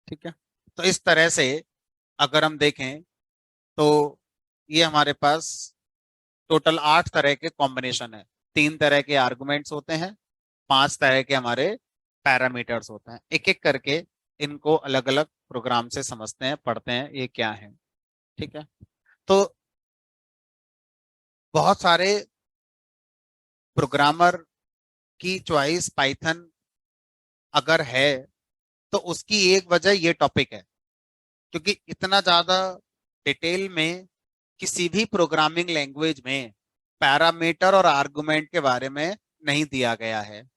ठीक है। तो इस तरह से अगर हम देखें तो ये हमारे पास टोटल 8 तरह के कॉम्बिनेशन है। 3 तरह के आर्गुमेंट्स होते हैं, 5 तरह के हमारे पैरामीटर्स होते हैं। एक एक करके इनको अलग अलग प्रोग्राम से समझते हैं, पढ़ते हैं ये क्या है। ठीक है। तो बहुत सारे प्रोग्रामर की चॉइस पाइथन अगर है तो उसकी एक वजह ये टॉपिक है, क्योंकि इतना ज्यादा डिटेल में किसी भी प्रोग्रामिंग लैंग्वेज में पैरामीटर और आर्गुमेंट के बारे में नहीं दिया गया है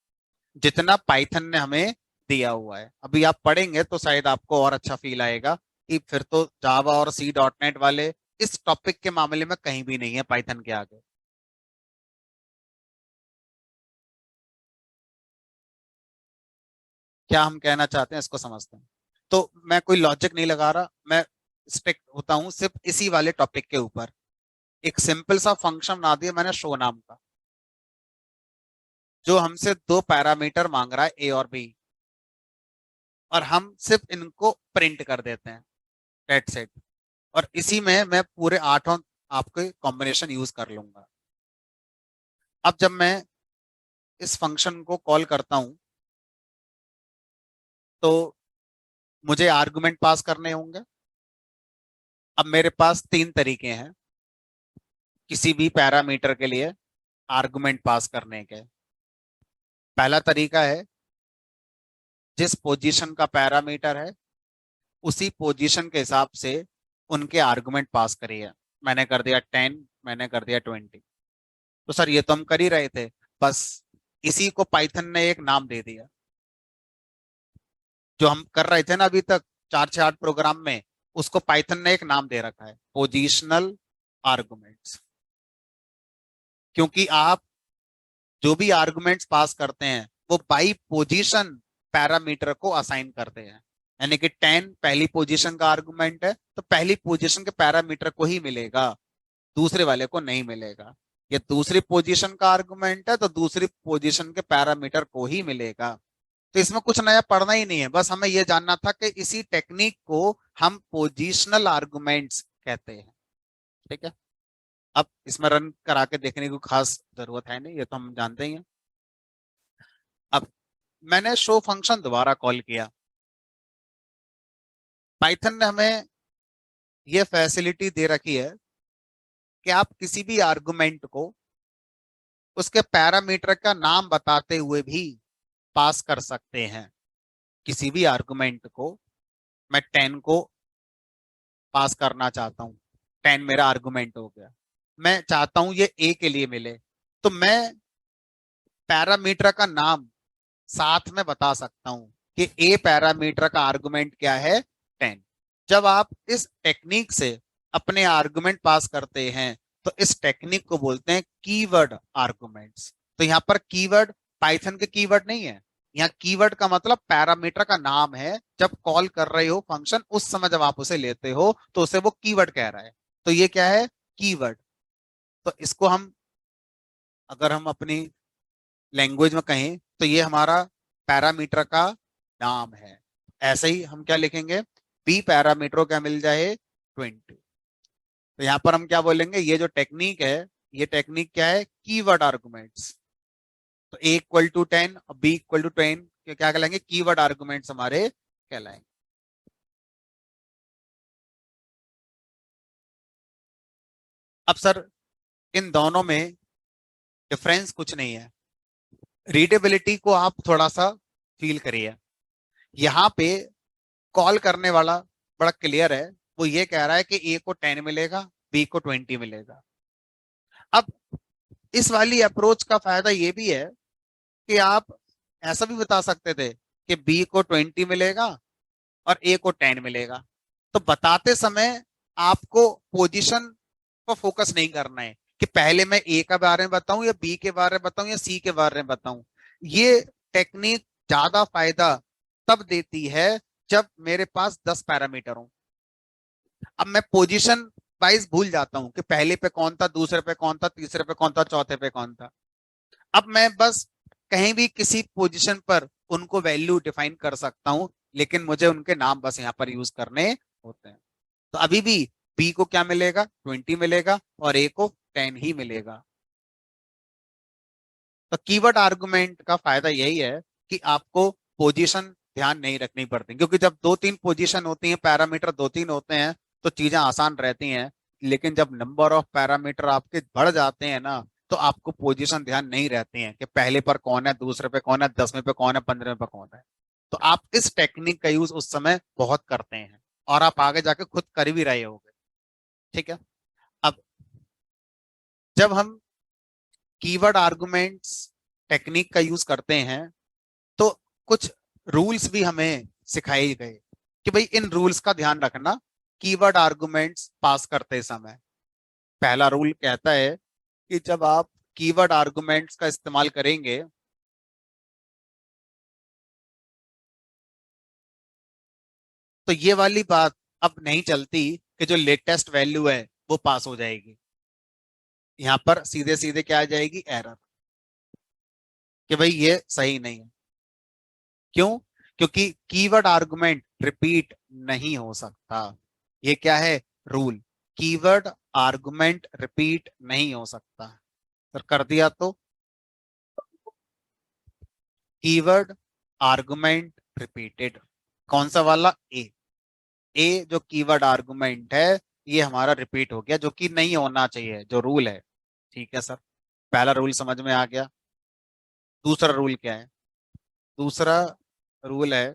जितना पाइथन ने हमें दिया हुआ है। अभी आप पढ़ेंगे तो शायद आपको और अच्छा फील आएगा कि फिर तो जावा और सी डॉट नेट वाले इस टॉपिक के मामले में कहीं भी नहीं है पाइथन के आगे। क्या हम कहना चाहते हैं इसको समझते हैं। तो मैं कोई लॉजिक नहीं लगा रहा, मैं स्टिक होता हूं सिर्फ इसी वाले टॉपिक के ऊपर। एक सिंपल सा फंक्शन बना दिया मैंने शो नाम का, जो हमसे 2 पैरामीटर मांग रहा है ए और बी, और हम सिर्फ इनको प्रिंट कर देते हैं, डेट सेट। और इसी में मैं पूरे 8 आपके कॉम्बिनेशन यूज कर लूंगा। अब जब मैं इस फंक्शन को कॉल करता हूं तो मुझे आर्गुमेंट पास करने होंगे। अब मेरे पास 3 तरीके हैं किसी भी पैरामीटर के लिए आर्गुमेंट पास करने के। पहला तरीका है, जिस पोजीशन का पैरामीटर है उसी पोजीशन के हिसाब से उनके आर्गुमेंट पास करिए। मैंने कर दिया 10, मैंने कर दिया 20। तो सर ये तो हम कर ही रहे थे, बस इसी को पाइथन ने एक नाम दे दिया। जो हम कर रहे थे ना अभी तक 4 से 8 प्रोग्राम में, उसको पाइथन ने एक नाम दे रखा है, पोजिशनल आर्गुमेंट्स। क्योंकि आप जो भी आर्गुमेंट्स पास करते हैं वो बाई पोजीशन पैरामीटर को असाइन करते हैं। यानी कि 10 पहली पोजीशन का आर्गुमेंट है तो पहली पोजीशन के पैरामीटर को ही मिलेगा, दूसरे वाले को नहीं मिलेगा। ये दूसरी पोजीशन का आर्गुमेंट है तो दूसरी पोजीशन के पैरामीटर को ही मिलेगा। तो इसमें कुछ नया पढ़ना ही नहीं है, बस हमें यह जानना था कि इसी टेक्निक को हम पोजीशनल आर्गुमेंट्स कहते हैं। ठीक है। अब इसमें रन करा के देखने की खास जरूरत है नहीं, ये तो हम जानते ही हैं। अब मैंने शो फंक्शन दोबारा कॉल किया। पाइथन ने हमें यह फैसिलिटी दे रखी है कि आप किसी भी आर्गुमेंट को उसके पैरामीटर का नाम बताते हुए भी पास कर सकते हैं। किसी भी आर्गुमेंट को मैं 10 को पास करना चाहता हूं, 10 मेरा आर्गुमेंट हो गया। मैं चाहता हूं ये ए के लिए मिले, तो मैं पैरामीटर का नाम साथ में बता सकता हूं कि ए पैरामीटर का आर्गुमेंट क्या है, 10। जब आप इस टेक्निक से अपने आर्गुमेंट पास करते हैं तो इस टेक्निक को बोलते हैं कीवर्ड आर्गुमेंट्स। तो यहां पर कीवर्ड पाइथन के कीवर्ड नहीं है, यहाँ कीवर्ड का मतलब पैरामीटर का नाम है। जब कॉल कर रहे हो फंक्शन उस समय जब आप उसे लेते हो तो उसे वो कीवर्ड कह रहा है। तो ये क्या है, कीवर्ड। तो इसको हम अगर हम अपनी लैंग्वेज में कहें तो ये हमारा पैरामीटर का नाम है। ऐसे ही हम क्या लिखेंगे, बी पैरामीटर क्या मिल जाए, 20। तो यहां पर हम क्या बोलेंगे, ये जो टेक्निक है ये टेक्निक क्या है, कीवर्ड आर्गुमेंट्स। तो ए इक्वल टू 10 और बी इक्वल टू 10 क्या कहलाएंगे, कीवर्ड आर्गुमेंट्स हमारे कहलाएंगे। अब सर इन दोनों में डिफरेंस कुछ नहीं है, रीडेबिलिटी को आप थोड़ा सा फील करिए। यहाँ पे कॉल करने वाला बड़ा क्लियर है, वो ये कह रहा है कि ए को 10 मिलेगा, बी को 20 मिलेगा। अब इस वाली अप्रोच का फायदा ये भी है कि आप ऐसा भी बता सकते थे कि बी को 20 मिलेगा और ए को 10 मिलेगा। तो बताते समय आपको पोजीशन पर फोकस नहीं करना है कि पहले मैं ए के बारे में बताऊं या बी के बारे में बताऊं या सी के बारे में बताऊं। ये टेक्निक ज्यादा फायदा तब देती है जब मेरे पास 10 पैरामीटर हो। अब मैं पोजीशन वाइज भूल जाता हूं कि पहले पे कौन था, दूसरे पे कौन था, तीसरे पे कौन था, चौथे पे कौन था। अब मैं बस कहीं भी किसी पोजीशन पर उनको वैल्यू डिफाइन कर सकता हूं। लेकिन मुझे उनके नाम बस यहाँ पर यूज करने होते हैं। तो अभी भी बी को क्या मिलेगा, 20 मिलेगा, और ए को 10 ही मिलेगा। तो कीवर्ड आर्गुमेंट का फायदा यही है कि आपको पोजीशन ध्यान नहीं रखनी पड़ती, क्योंकि जब दो तीन पोजीशन होती हैं, पैरामीटर दो तीन होते हैं, तो चीजें आसान रहती हैं। लेकिन जब नंबर ऑफ पैरामीटर आपके बढ़ जाते हैं ना, तो आपको पोजीशन ध्यान नहीं रहती है कि पहले पर कौन है, दूसरे पे कौन है, 10वें पे कौन है, 15वें पे कौन है। तो आप इस टेक्निक का यूज उस समय बहुत करते हैं, और आप आगे जाके खुद कर भी रहे होगे। ठीक है। अब जब हम कीवर्ड आर्गुमेंट्स टेक्निक का यूज करते हैं, तो कुछ रूल्स भी हमें सिखाए गए कि भाई इन रूल्स का ध्यान रखना कीवर्ड आर्गुमेंट्स पास करते समय। पहला रूल कहता है कि जब आप कीवर्ड आर्गुमेंट्स का इस्तेमाल करेंगे, तो ये वाली बात अब नहीं चलती कि जो लेटेस्ट वैल्यू है वो पास हो जाएगी। यहां पर सीधे सीधे क्या आ जाएगी, एरर, कि भाई ये सही नहीं है। क्यों? क्योंकि कीवर्ड आर्गुमेंट रिपीट नहीं हो सकता। ये क्या है, रूल। कीवर्ड आर्गुमेंट रिपीट नहीं हो सकता। सर कर दिया तो, कीवर्ड आर्गुमेंट रिपीटेड, कौन सा वाला, ए। ए जो कीवर्ड आर्गुमेंट है, ये हमारा रिपीट हो गया, जो कि नहीं होना चाहिए, जो रूल है। ठीक है सर, पहला रूल समझ में आ गया। दूसरा रूल क्या है? दूसरा रूल है,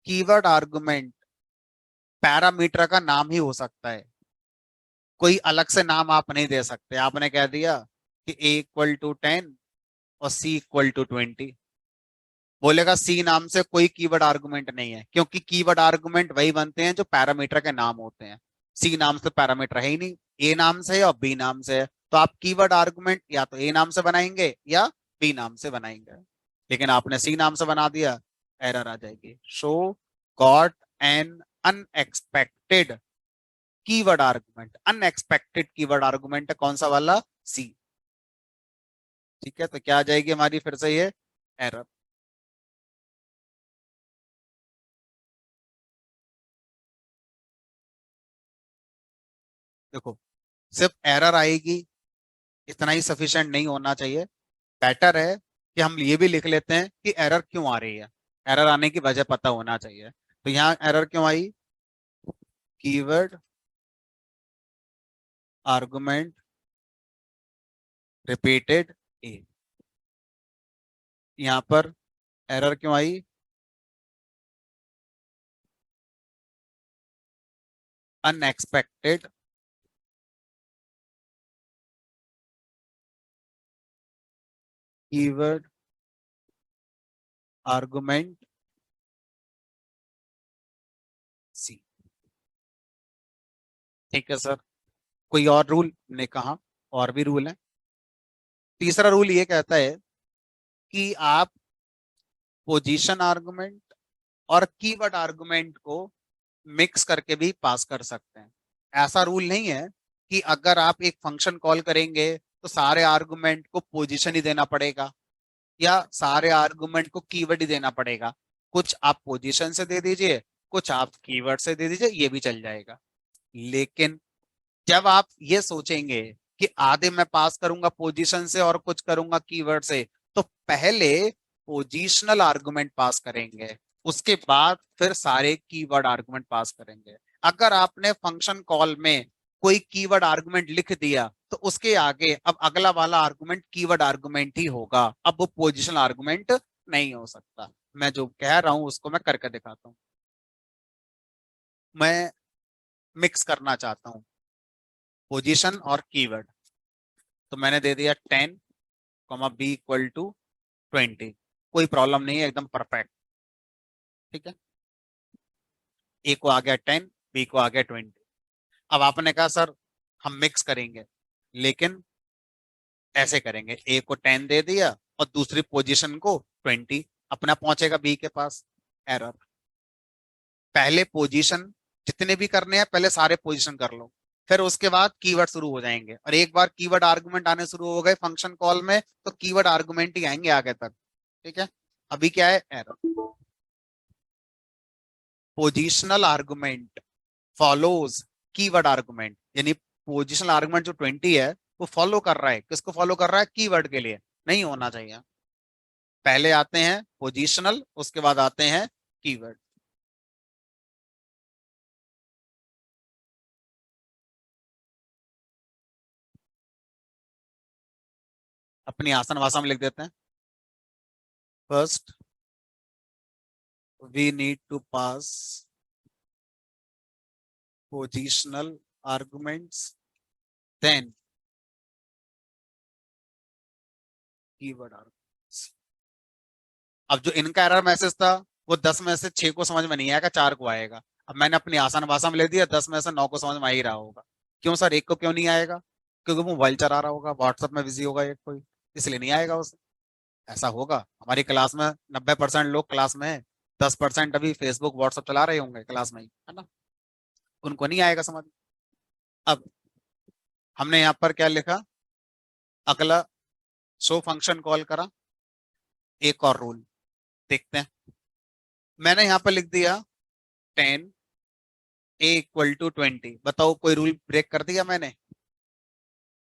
कीवर्ड आर्गुमेंट पैरामीटर का नाम ही हो सकता है, कोई अलग से नाम आप नहीं दे सकते। आपने कह दिया कि A = 10 और C = 20, बोलेगा सी नाम से कोई कीवर्ड आर्गुमेंट नहीं है, क्योंकि कीवर्ड आर्गुमेंट वही बनते हैं जो पैरामीटर के नाम होते हैं। सी नाम से पैरामीटर है ही नहीं, ए नाम से है और बी नाम से है। तो आप कीवर्ड आर्गुमेंट या तो ए नाम से बनाएंगे या बी नाम से बनाएंगे। लेकिन आपने सी नाम से बना दिया, एरर आ जाएगी। Show got an unexpected keyword argument. Unexpected keyword argument है कौन सा वाला, सी। ठीक है, तो क्या आ जाएगी हमारी फिर से ये, एरर। देखो, सिर्फ एरर आएगी इतना ही सफिशिएंट नहीं होना चाहिए। बेटर है कि हम ये भी लिख लेते हैं कि एरर क्यों आ रही है, एरर आने की वजह पता होना चाहिए। तो यहाँ एरर क्यों आई, कीवर्ड आर्गुमेंट रिपीटेड ए। यहाँ पर एरर क्यों आई, अनएक्सपेक्टेड कीवर्ड आर्गुमेंट सी। ठीक है सर, कोई और रूल ने कहा, और भी रूल है। तीसरा रूल ये कहता है कि आप पोजीशन आर्गुमेंट और कीवर्ड आर्गुमेंट को मिक्स करके भी पास कर सकते हैं। ऐसा रूल नहीं है कि अगर आप एक फंक्शन कॉल करेंगे तो सारे आर्गुमेंट को पोजीशन ही देना पड़ेगा, या सारे आर्गुमेंट को कीवर्ड ही देना पड़ेगा। कुछ आप पोजीशन से दे दीजिए, कुछ आप कीवर्ड से दे दीजिए, ये भी चल जाएगा। लेकिन जब आप ये सोचेंगे कि आधे मैं पास करूंगा पोजीशन से और कुछ करूंगा कीवर्ड से, तो पहले पोजीशनल आर्गुमेंट पास करेंगे, उसके बाद फिर सारे कीवर्ड आर्गुमेंट पास करेंगे। अगर आपने फंक्शन कॉल में कोई कीवर्ड आर्गुमेंट लिख दिया, तो उसके आगे अब अगला वाला आर्गुमेंट कीवर्ड आर्गुमेंट ही होगा, अब वो पोजिशनल आर्गुमेंट नहीं हो सकता। मैं जो कह रहा हूं उसको मैं करके दिखाता हूं। मैं मिक्स करना चाहता हूँ पोजीशन और कीवर्ड। तो मैंने दे दिया 10, B = 20, कोई प्रॉब्लम नहीं है, एकदम परफेक्ट। ठीक है, ए को आ गया 10, बी को आ गया 20। अब आपने कहा सर हम मिक्स करेंगे, लेकिन ऐसे करेंगे, ए को 10 दे दिया और दूसरी पोजीशन को 20, अपना पहुंचेगा बी के पास, एरर। पहले पोजीशन जितने भी करने हैं पहले सारे पोजीशन कर लो, फिर उसके बाद कीवर्ड शुरू हो जाएंगे, और एक बार कीवर्ड आर्गुमेंट आने शुरू हो गए फंक्शन कॉल में, तो कीवर्ड आर्गुमेंट ही आएंगे आगे तक। ठीक है, अभी क्या है, error. Positional argument follows keyword argument, यानी पोजिशनल आर्गुमेंट जो 20 है वो फॉलो कर रहा है, किसको फॉलो कर रहा है? कीवर्ड के लिए। नहीं होना चाहिए। पहले आते हैं पोजिशनल, उसके बाद आते हैं कीवर्ड। अपनी आसान भाषा में लिख देते हैं। First we need to pass positional arguments, then keyword arguments। अब जो इनका एरर मैसेज था वो 10 में से 6 को समझ में नहीं आएगा, 4 को आएगा। अब मैंने अपनी आसान भाषा में लिख दिया, 10 में से 9 को समझ में आ ही रहा होगा। क्यों सर, एक को क्यों नहीं आएगा? क्योंकि वो मोबाइल चला रहा होगा, व्हाट्सएप में बिजी होगा एक कोई, इसलिए नहीं आएगा उसे। ऐसा होगा हमारी क्लास में 90% लोग क्लास में है, 10% अभी फेसबुक व्हाट्सएप चला रहे होंगे क्लास में ही, है ना, उनको नहीं आएगा समझ। अब हमने यहाँ पर क्या लिखा, अगला शो फंक्शन कॉल करा, एक और रूल देखते हैं। मैंने यहाँ पर लिख दिया 10 a इक्वल टू 20। बताओ कोई रूल ब्रेक कर दिया मैंने?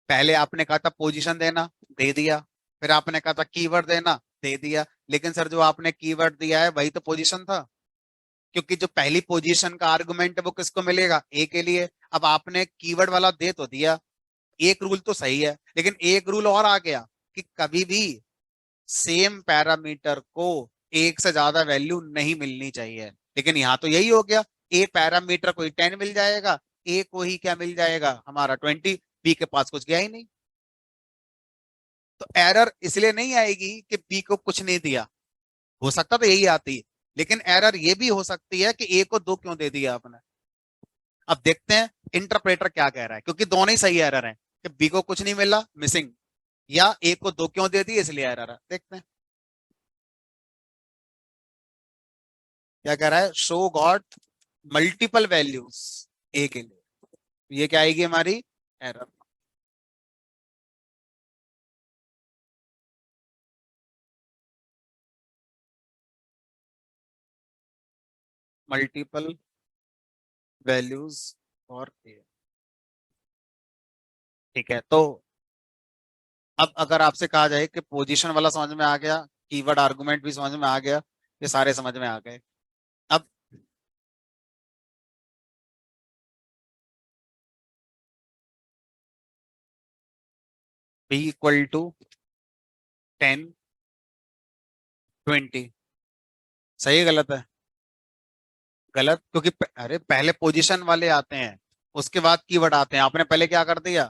पहले आपने कहा था पोजीशन देना, दे दिया। फिर आपने कहा था कीवर्ड देना, दे दिया। लेकिन सर जो आपने कीवर्ड दिया है वही तो पोजीशन था, क्योंकि जो पहली पोजीशन का आर्गुमेंट है वो किसको मिलेगा? ए के लिए। अब आपने कीवर्ड वाला दे तो दिया, एक रूल तो सही है, लेकिन एक रूल और आ गया कि कभी भी सेम पैरामीटर को एक से ज्यादा वैल्यू नहीं मिलनी चाहिए। लेकिन यहां तो यही हो गया, ए पैरामीटर को 10 मिल जाएगा, ए को ही क्या मिल जाएगा? हमारा 20। बी के पास कुछ गया ही नहीं। तो एरर इसलिए नहीं आएगी कि बी को कुछ नहीं दिया, हो सकता तो यही आती, लेकिन एरर ये भी हो सकती है कि ए को 2 क्यों दे दिया आपने। अब देखते हैं इंटरप्रेटर क्या कह रहा है, क्योंकि दोनों ही सही एरर है कि बी को कुछ नहीं मिला, मिसिंग, या ए को 2 क्यों दे दी, इसलिए एरर है। देखते हैं क्या कह रहा है। Show got multiple values A के लिए, ये क्या आएगी हमारी? एरर। मल्टीपल वैल्यूज और ए। ठीक है, तो अब अगर आपसे कहा जाए कि पोजीशन वाला समझ में आ गया, कीवर्ड आर्गुमेंट भी समझ में आ गया, ये सारे समझ में आ गए। अब बी इक्वल टू 10 20, सही है गलत है? गलत, क्योंकि अरे पहले पोजीशन वाले आते हैं, उसके बाद कीवर्ड आते हैं। आपने पहले क्या कर दिया?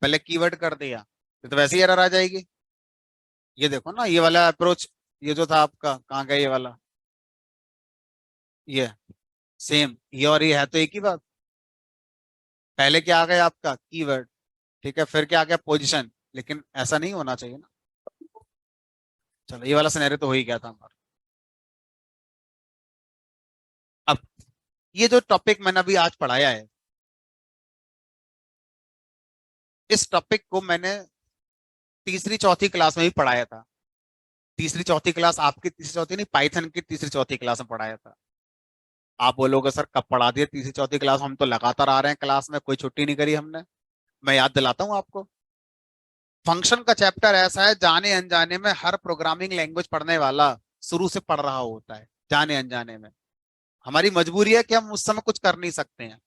पहले कीवर्ड कर दिया, तो वैसे ही एरर आ जाएगी। ये देखो ना, ये वाला अप्रोच, ये जो था आपका, कहाँ गया ये वाला? ये सेम, ये और ये है तो एक ही बात। पहले क्या आ गया आपका? कीवर्ड। ठीक है, फिर क्या आ गया? पोजीशन। लेकिन ऐसा नहीं होना चाहिए ना। चलो, ये वाला सिनेरियो तो हो ही गया था हमारा। अब ये जो टॉपिक मैंने अभी आज पढ़ाया है, इस टॉपिक को मैंने तीसरी चौथी क्लास में भी पढ़ाया था। तीसरी चौथी क्लास, आपकी तीसरी चौथी नहीं, पाइथन की तीसरी चौथी क्लास में पढ़ाया था। आप बोलोगे सर कब पढ़ा दिया तीसरी चौथी क्लास? हम तो लगातार आ रहे हैं क्लास में, कोई छुट्टी नहीं करी हमने। मैं याद दिलाता हूँ आपको। फंक्शन का चैप्टर ऐसा है, जाने अनजाने में हर प्रोग्रामिंग लैंग्वेज पढ़ने वाला शुरू से पढ़ रहा होता है, जाने अनजाने में। हमारी मजबूरी है कि हम उस समय कुछ कर नहीं सकते हैं।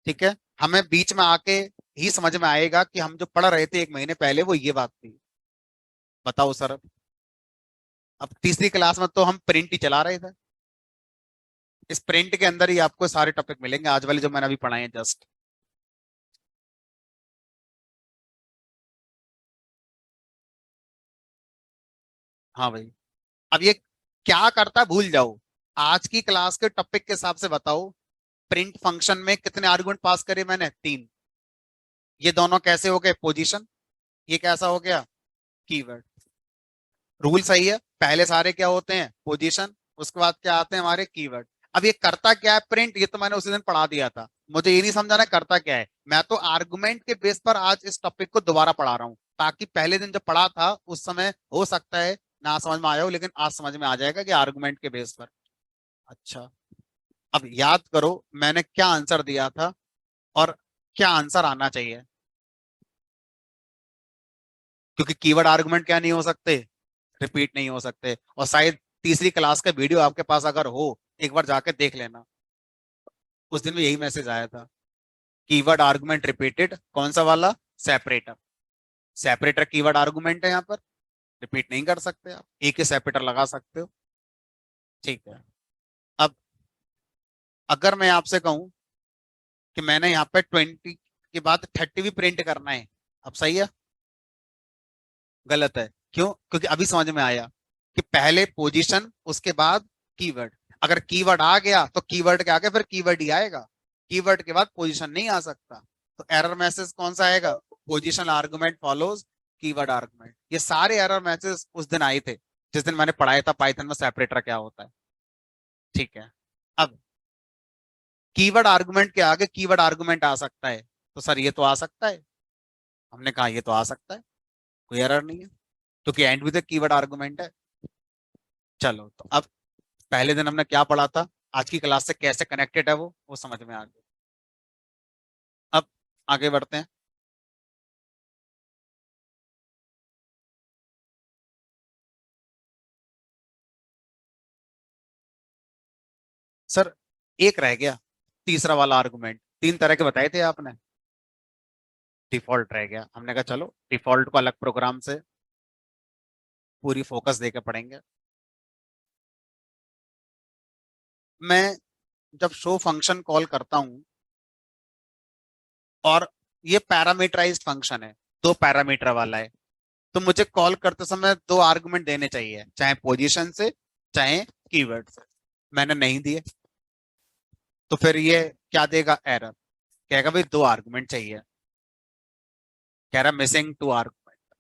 ठीक है, हमें बीच में आके ही समझ में आएगा कि हम जो पढ़ रहे थे 1 महीने पहले वो ये बात थी। बताओ सर, अब तीसरी क्लास में तो हम प्रिंट ही चला रहे थे। इस प्रिंट के अंदर ही आपको सारे टॉपिक मिलेंगे, आज वाले जो मैंने अभी पढ़ाए हैं जस्ट। हाँ भाई। अब ये क्या करता है भूल जाओ, आज की क्लास के टॉपिक के हिसाब से बताओ। प्रिंट फंक्शन में कितने आर्गुमेंट पास करे मैंने? 3। ये दोनों कैसे हो गए? पोजीशन। ये कैसा हो गया? कीवर्ड। रूल सही है, पहले सारे क्या होते हैं? पोजीशन, उसके बाद क्या आते हैं? हमारे कीवर्ड। अब ये करता क्या है प्रिंट? ये तो मैंने उसी दिन पढ़ा दिया था, मुझे ये नहीं समझाना करता क्या है। मैं तो आर्गुमेंट के बेस पर आज इस टॉपिक को दोबारा पढ़ा रहा हूँ, ताकि पहले दिन जब पढ़ा था उस समय हो सकता है ना समझ में आया हो, लेकिन आज समझ में आ जाएगा कि आर्गुमेंट के बेस पर। अच्छा, अब याद करो मैंने क्या आंसर दिया था और क्या आंसर आना चाहिए, क्योंकि कीवर्ड आर्गुमेंट क्या नहीं हो सकते, रिपीट नहीं हो सकते। और शायद तीसरी क्लास का वीडियो आपके पास अगर हो, एक बार जाके देख लेना, उस दिन भी यही मैसेज आया था। कीवर्ड आर्गुमेंट रिपीटेड, कौन सा वाला? सेपरेटर। सेपरेटर कीवर्ड आर्गुमेंट है, यहाँ पर रिपीट नहीं कर सकते आप, एक ही सेपरेटर लगा सकते हो। ठीक है। अब अगर मैं आपसे कहूं कि मैंने यहाँ पे 20 के बाद 30 भी प्रिंट करना है, अब सही है? गलत है। क्यों? क्योंकि अभी समझ में आया कि पहले पोजीशन उसके बाद कीवर्ड। अगर कीवर्ड आ गया तो कीवर्ड के आगे फिर कीवर्ड ही आएगा, कीवर्ड के बाद पोजीशन नहीं आ सकता। तो एरर मैसेज कौन सा आएगा? Position argument follows keyword argument. ये सारे एरर मैसेज उस दिन आए थे जिस दिन मैंने पढ़ाया था पाइथन में सेपरेटर क्या होता है। ठीक है। अब कीवर्ड आर्गुमेंट के आगे कीवर्ड आर्गुमेंट आ सकता है, तो सर ये तो आ सकता है। हमने कहा ये तो आ सकता है, कोई एरर नहीं है, क्योंकि एंड विद कीवर्ड आर्गुमेंट है। चलो, तो अब पहले दिन हमने क्या पढ़ा था, आज की क्लास से कैसे कनेक्टेड है वो समझ में आ गया। अब आगे बढ़ते हैं। सर एक रह गया, तीसरा वाला आर्गुमेंट, तीन तरह के बताए थे आपने। डिफॉल्ट रह गया, हमने कहा चलो डिफॉल्ट को अलग प्रोग्राम से पूरी फोकस देके पढ़ेंगे। मैं जब शो फंक्शन कॉल करता हूं, और ये पैरामीटराइज्ड फंक्शन है, दो पैरामीटर वाला है, तो मुझे कॉल करते समय दो आर्गुमेंट देने चाहिए, चाहे पोजीशन से चाहे कीवर्ड से। मैंने नहीं दिए, तो फिर ये क्या देगा? एरर। कहेगा भाई दो आर्गुमेंट चाहिए, कह रहा मिसिंग टू आर्गुमेंट।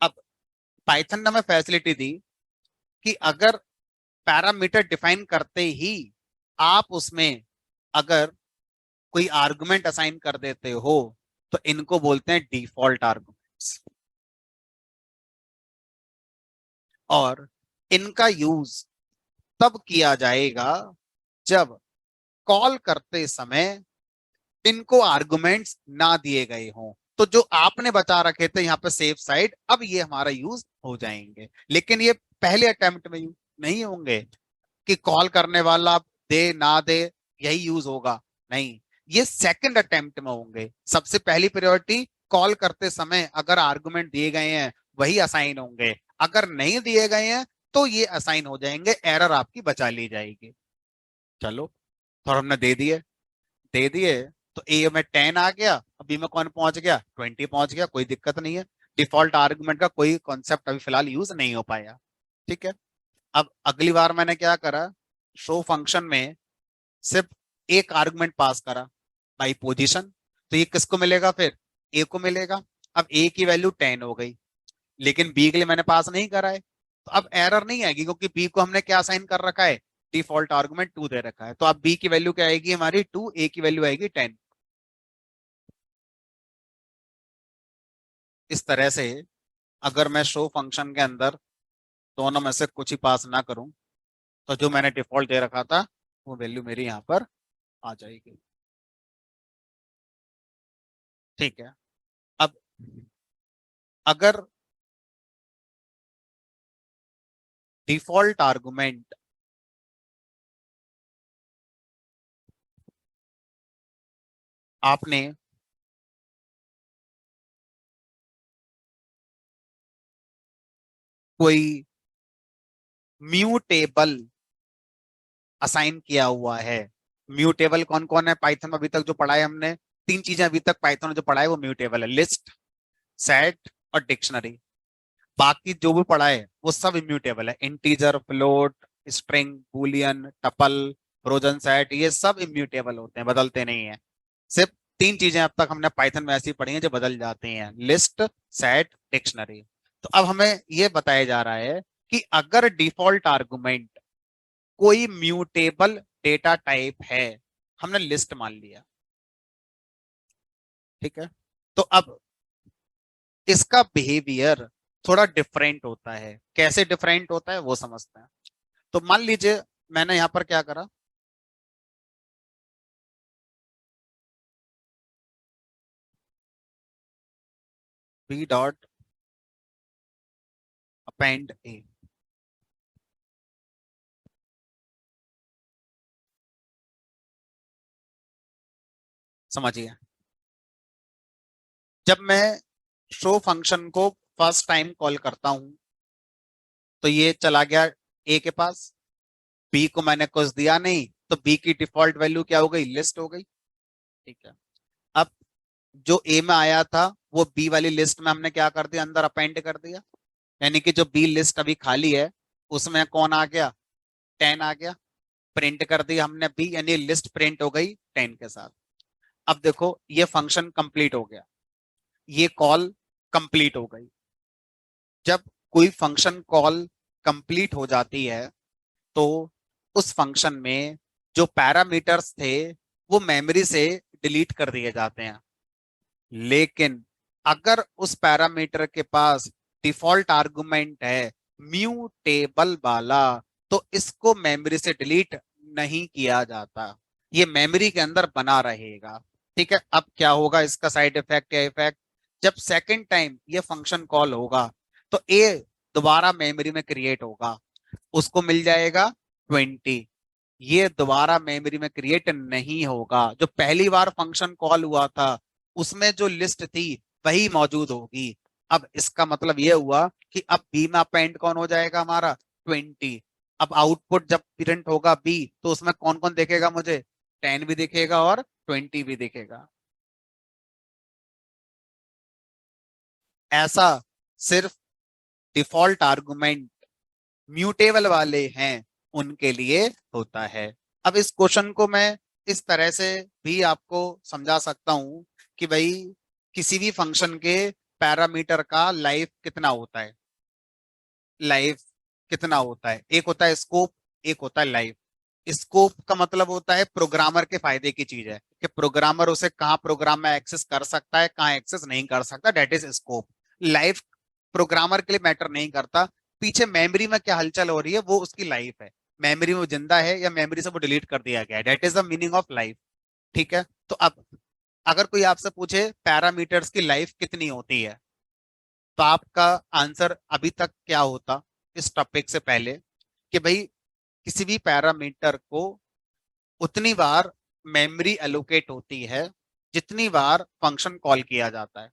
अब पाइथन ने हमें फैसिलिटी दी कि अगर पैरामीटर डिफाइन करते ही आप उसमें अगर कोई आर्गुमेंट असाइन कर देते हो, तो इनको बोलते हैं डिफॉल्ट आर्गुमेंट्स। और इनका यूज तब किया जाएगा जब कॉल करते समय इनको आर्गुमेंट्स ना दिए गए हों। तो जो आपने बता रखे थे यहाँ पे सेफ साइड, अब ये हमारा यूज हो जाएंगे, लेकिन ये पहले अटेम्प्ट में यूज नहीं होंगे कि कॉल करने वाला दे ना दे यही यूज होगा। नहीं, ये सेकंड अटेम्प्ट में होंगे। सबसे पहली प्रायोरिटी कॉल करते समय अगर आर्गुमेंट दिए गए हैं वही असाइन होंगे, अगर नहीं दिए गए हैं तो ये असाइन हो जाएंगे, एरर आपकी बचा ली जाएगी। चलो, और हमने दे दिए, तो ए में 10 आ गया, बी में कौन पहुंच गया? 20 पहुंच गया, कोई दिक्कत नहीं है। डिफॉल्ट आर्गुमेंट का कोई कॉन्सेप्ट अभी फिलहाल यूज नहीं हो पाया। ठीक है। अब अगली बार मैंने क्या करा, शो फंक्शन में सिर्फ एक आर्गुमेंट पास करा बाई पोजीशन, तो ये किसको मिलेगा फिर? ए को मिलेगा। अब ए की वैल्यू 10 हो गई, लेकिन बी के लिए मैंने पास नहीं करा है, तो अब एरर नहीं आएगी, क्योंकि बी को हमने क्या साइन कर रखा है? डिफॉल्ट आर्गुमेंट 2 दे रखा है। तो अब बी की वैल्यू क्या आएगी हमारी? 2, ए की वैल्यू आएगी 10। इस तरह से अगर मैं शो फंक्शन के अंदर दोनों में से कुछ ही पास ना करूं, तो जो मैंने डिफॉल्ट दे रखा था वो वैल्यू मेरी यहाँ पर आ जाएगी। ठीक है। अब अगर डिफॉल्ट आर्गुमेंट आपने कोई म्यूटेबल असाइन किया हुआ है, म्यूटेबल कौन कौन है पाइथन में अभी तक जो पढ़ा है हमने? तीन चीजें अभी तक पाइथन में जो पढ़ा है वो म्यूटेबल है, लिस्ट, सेट और डिक्शनरी। बाकी जो भी पढ़ा है वो सब इम्यूटेबल है, integer, float, string, Boolean, tuple, Trojan set, ये सब इम्यूटेबल होते हैं, बदलते नहीं है। सिर्फ तीन चीजें अब तक हमने पाइथन में ऐसी पढ़ी हैं जो बदल जाती हैं, लिस्ट, सेट, डिक्शनरी। तो अब हमें यह बताया जा रहा है कि अगर डिफॉल्ट आर्गुमेंट कोई म्यूटेबल डेटा टाइप है, हमने लिस्ट मान लिया, ठीक है, तो अब इसका बिहेवियर थोड़ा डिफरेंट होता है। कैसे डिफरेंट होता है वो समझते हैं। तो मान लीजिए मैंने यहां पर क्या करा, बी डॉट अपेंड ए। समझिए, जब मैं शो फंक्शन को फर्स्ट टाइम कॉल करता हूं तो ये चला गया ए के पास, बी को मैंने कुछ दिया नहीं, तो बी की डिफॉल्ट वैल्यू क्या हो गई, लिस्ट हो गई। ठीक है, अब जो ए में आया था वो बी वाली लिस्ट में हमने क्या कर दिया, अंदर अपेंड कर दिया। यानी कि जो बी लिस्ट अभी खाली है उसमें कौन आ गया, 10 आ गया। प्रिंट कर दिया हमने बी, यानी लिस्ट प्रिंट हो गई 10 के साथ। अब देखो ये फंक्शन कंप्लीट हो गया, ये कॉल कंप्लीट हो गई। जब कोई फंक्शन कॉल कंप्लीट हो जाती है तो उस फंक्शन में जो पैरामीटर्स थे वो मेमोरी से डिलीट कर दिए जाते हैं। लेकिन अगर उस पैरामीटर के पास डिफॉल्ट आर्गुमेंट है म्यूटेबल वाला, तो इसको मेमोरी से डिलीट नहीं किया जाता, ये मेमोरी के अंदर बना रहेगा। ठीक है, अब क्या होगा इसका साइड इफेक्ट या इफेक्ट, जब सेकंड टाइम ये फंक्शन कॉल होगा तो ए दोबारा मेमोरी में क्रिएट होगा, उसको मिल जाएगा 20। ये दोबारा मेमोरी में क्रिएट नहीं होगा, जो पहली बार फंक्शन कॉल हुआ था उसमें जो लिस्ट थी वही मौजूद होगी। अब इसका मतलब ये हुआ कि अब बी में अपेंड कौन हो जाएगा हमारा, 20। अब आउटपुट जब प्रिंट होगा बी तो उसमें कौन कौन देखेगा मुझे, 10 भी दिखेगा और 20 भी दिखेगा। ऐसा सिर्फ डिफॉल्ट आर्गुमेंट म्यूटेबल वाले हैं उनके लिए होता है। अब इस क्वेश्चन को मैं इस तरह से भी आपको समझा सकता हूं कि भाई किसी भी फंक्शन के पैरामीटर का लाइफ कितना होता है, लाइफ कितना होता है, एक होता है स्कोप, एक होता है लाइफ। स्कोप का मतलब होता है प्रोग्रामर के फायदे की चीज है कि प्रोग्रामर उसे कहाँ प्रोग्राम में एक्सेस कर सकता है, कहाँ एक्सेस नहीं कर सकता, that is scope. Life programmer के लिए मैटर नहीं करता, पीछे मेमोरी में क्या हलचल हो रही है वो उसकी लाइफ है, मेमोरी में वो जिंदा है या मेमोरी से वो डिलीट कर दिया गया है, that is the meaning of life. ठीक है, तो अब अगर कोई आपसे पूछे पैरामीटर्स की लाइफ कितनी होती है, तो आपका आंसर अभी तक क्या होता इस टॉपिक से पहले, कि भाई किसी भी पैरामीटर को उतनी बार मेमोरी एलोकेट होती है जितनी बार फंक्शन कॉल किया जाता है।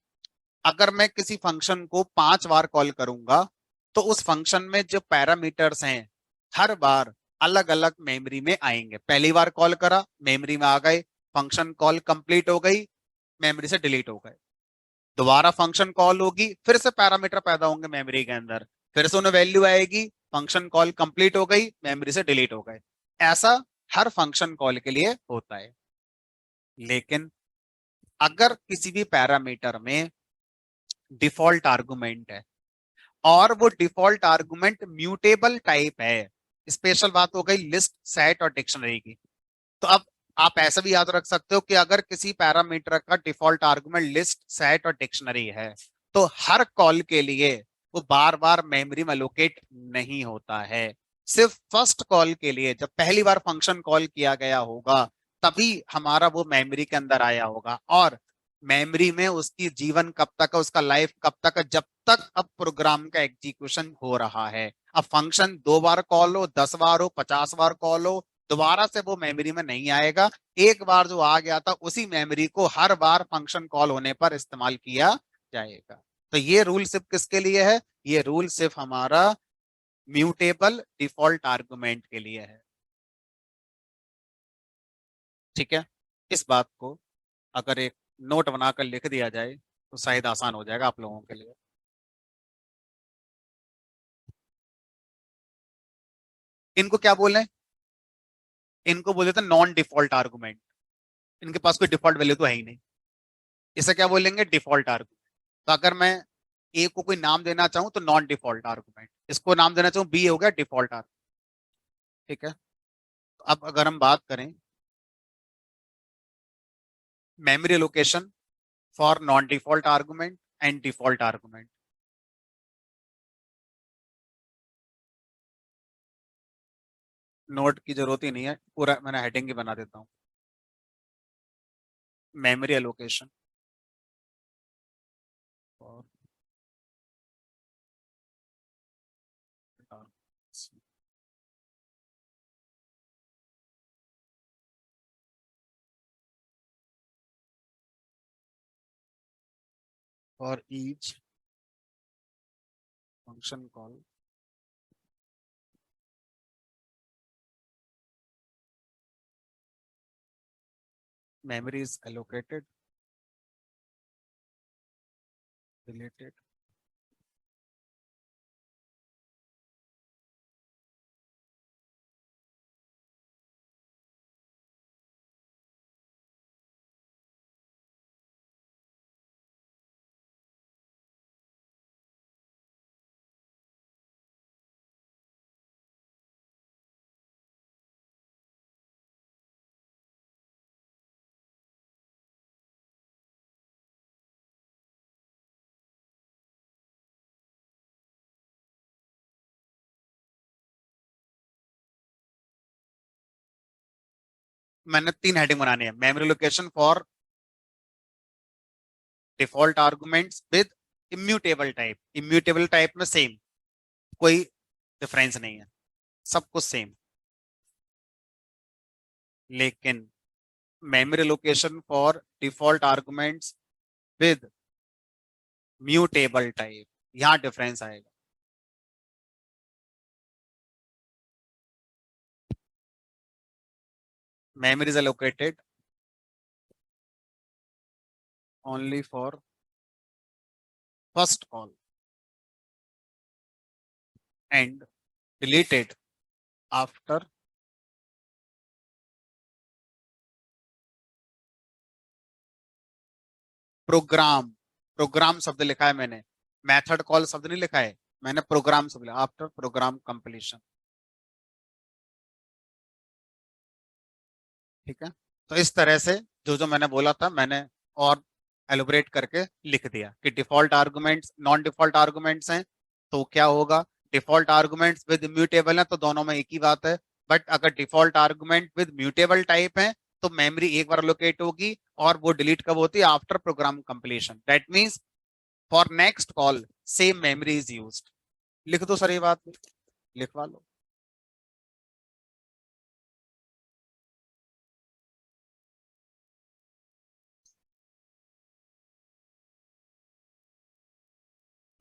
अगर मैं किसी फंक्शन को 5 बार कॉल करूंगा तो उस फंक्शन में जो पैरामीटर्स हैं हर बार अलग अलग मेमोरी में आएंगे। पहली बार कॉल करा मेमोरी में आ गए, फंक्शन कॉल कंप्लीट हो गई, मेमोरी से डिलीट हो गए। दोबारा फंक्शन कॉल होगी, फिर से पैरामीटर पैदा होंगे मेमोरी के अंदर, फिर से उन्हें वैल्यू आएगी, फंक्शन कॉल कंप्लीट हो गई, मेमोरी से डिलीट हो गए। ऐसा हर फंक्शन कॉल के लिए होता है। लेकिन अगर किसी भी पैरामीटर में डिफॉल्ट आर्गुमेंट है और वो डिफॉल्ट आर्गुमेंट म्यूटेबल टाइप है, स्पेशल बात हो गई लिस्ट सेट और डिक्शनरी की, तो अब आप ऐसा भी याद रख सकते हो कि अगर किसी पैरामीटर का डिफॉल्ट आर्गुमेंट लिस्ट सेट और डिक्शनरी है तो हर कॉल के लिए वो बार बार मेमोरी में लोकेट नहीं होता है। सिर्फ फर्स्ट कॉल के लिए जब पहली बार फंक्शन कॉल किया गया होगा तभी हमारा वो मेमोरी के अंदर आया होगा, और मेमोरी में उसकी जीवन कब तक है, उसका लाइफ कब तक है, जब तक अब प्रोग्राम का एग्जीक्यूशन हो रहा है। अब फंक्शन 2 बार कॉल हो, 10 बार हो, 50 बार कॉल हो, दोबारा से वो मेमोरी में नहीं आएगा। एक बार जो आ गया था उसी मेमोरी को हर बार फंक्शन कॉल होने पर इस्तेमाल किया जाएगा। तो ये रूल सिर्फ किसके लिए है, ये रूल सिर्फ हमारा म्यूटेबल डिफॉल्ट आर्गुमेंट के लिए है। ठीक है, इस बात को अगर एक नोट बनाकर लिख दिया जाए तो शायद आसान हो जाएगा आप लोगों के लिए। इनको क्या बोले, इनको बोले थे नॉन डिफॉल्ट आर्गुमेंट, इनके पास कोई डिफॉल्ट वैल्यू तो है ही नहीं, इसे क्या बोलेंगे, डिफॉल्ट आर्गुमेंट। तो अगर मैं ए को कोई नाम देना चाहूं तो नॉन डिफॉल्ट आर्गुमेंट, इसको नाम देना चाहूं बी हो गया डिफॉल्ट आर्गुमेंट। ठीक है, तो अब अगर हम बात करें memory location for non default argument and default argument, note की जरूरत ही नहीं है, पूरा मैंने हेडिंग ही बना देता हूँ, memory allocation for each function call memory is allocated, deleted, मैंने 3 हेडिंग बनानी है। Memory location for default arguments with immutable type. Immutable type में सेम, कोई डिफरेंस नहीं है, सब कुछ सेम। लेकिन memory location for default arguments with mutable type, यहां डिफरेंस आएगा। memory is allocated only for first call and deleted after program. Program शब्द लिखा है मैंने, मेथड कॉल शब्द नहीं लिखा है, मैंने प्रोग्राम शब्द लिखा, आफ्टर प्रोग्राम कंप्लीशन। ठीक है, तो इस तरह से जो जो मैंने बोला था मैंने और एलोबरेट करके लिख दिया कि default arguments non default arguments हैं तो क्या होगा, डिफॉल्ट आर्गुमेंट्स विद म्यूटेबल है तो दोनों में एक ही बात है। बट अगर default argument with mutable type है तो मेमोरी एक बार लोकेट होगी और वो डिलीट कब होती है, after program completion. That means for next call same memory is used. लिख दो सर ये बात, लिखवा लो।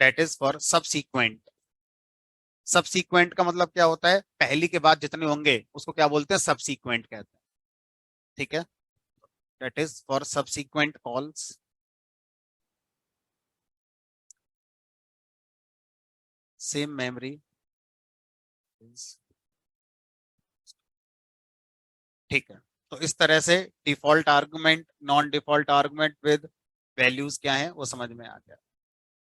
That is for subsequent. Subsequent का मतलब क्या होता है, पहली के बाद जितने होंगे उसको क्या बोलते हैं, सबसीक्वेंट कहते हैं। ठीक है, that is for subsequent calls same memory. ठीक है, तो इस तरह से default argument, non default argument with values क्या है वो समझ में आ गया।